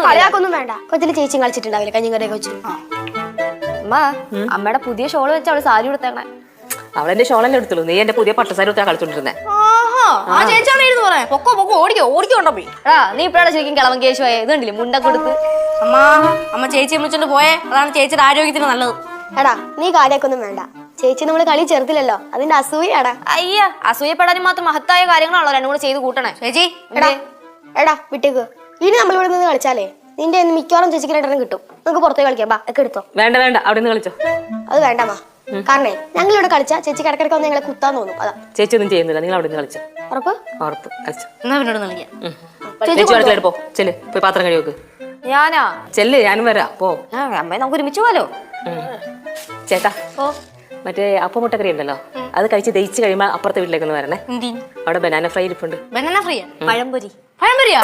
കളിയാക്കൊന്നും വേണ്ട. കൊച്ചിന് ചേച്ചി കളിച്ചിട്ടുണ്ടാവില്ല കഞ്ഞിക്കറിയൊക്കെ വെച്ച്. അമ്മ അമ്മയുടെ പുതിയ ഷോള് വെച്ച് അവള് സാരി കൊടുത്തേക്കണേ. അവളെന്റെ ഷോളല്ലേ എടുത്തുള്ളൂ, നീ എന്റെ പുതിയ പട്ടുസാരി എടുത്താ കളിച്ചോണ്ടിരുന്നേ. നീ ഇപ്പഴാണ് ശരിക്കും കിളവൻ കേശുവായ ഇത് കണ്ടില്ലേ മുണ്ട കൊടുത്ത്. അമ്മ ചേച്ചി വിളിച്ചോണ്ട് പോയേ, അതാണ് ചേച്ചിയുടെ ആരോഗ്യത്തിന് നല്ലത്. എടാ നീ കാര്യാക്കൊന്നും വേണ്ട, ചേച്ചി നമ്മള് കളി ചേർത്തില്ലല്ലോ, അതിന്റെ അസൂയാടാ. അയ്യ അസൂയപ്പെടാനും മാത്രം മഹത്തായ കാര്യങ്ങളാണല്ലോ രണ്ടും കൂടെ ചെയ്ത് കൂട്ടണേ. ചേച്ചി എടാ വിട്ടേക്ക്. ഇനി നമ്മൾ ഇവിടെ നിന്ന് കളിച്ചാലേ നിന്റെ മിക്കവാറും ചേച്ചിക്ക് രണ്ടെണ്ണം കിട്ടും. നമുക്ക് പുറത്തേക്ക് കളിക്കാം, ബാ ഒക്കെ എടുത്തോ. വേണ്ട വേണ്ട, അവിടെ നിന്ന് കളിച്ചോ. അത് വേണ്ടമ്മ, കാരണേ ഞങ്ങൾ ഇവിടെ കളിച്ചാ ചേച്ചി കിടക്കിടക്ക് വന്ന് ഞങ്ങളെ കുത്താൻ തോന്നും. അതാ. ചേച്ചി ഒന്നും ചെയ്യുന്നില്ല, നിങ്ങൾ അവിടെ നിന്ന് കളിച്ചോ. ഉറപ്പ്? ഉറപ്പ്. കളിച്ചോ. എന്നാ പിന്നോട് കളിക്കാം. ചേച്ചി അടുക്കളയിൽ പോ, ചെല്ല് പോയി പാത്രം കഴി വെക്ക്. ഞാനാ ചെല്ല്, ഞാനും വരാം. പോ അമ്മ നമുക്ക് ഒരുമിച്ച് പോലോ. ചേട്ടാ മറ്റേ അപ്പം മുട്ടക്കറി ഉണ്ടല്ലോ, അത് കഴിച്ച് ദഹിച്ച് കഴിയുമ്പോ അപ്പുറത്തെ വീട്ടിലേക്ക് ഒന്ന് വരണേ. അവിടെ ബനാന ഫ്രൈ ഇരിപ്പുണ്ട്. Banana fry? പഴംപൊരി. പഴംപൊരിയാ?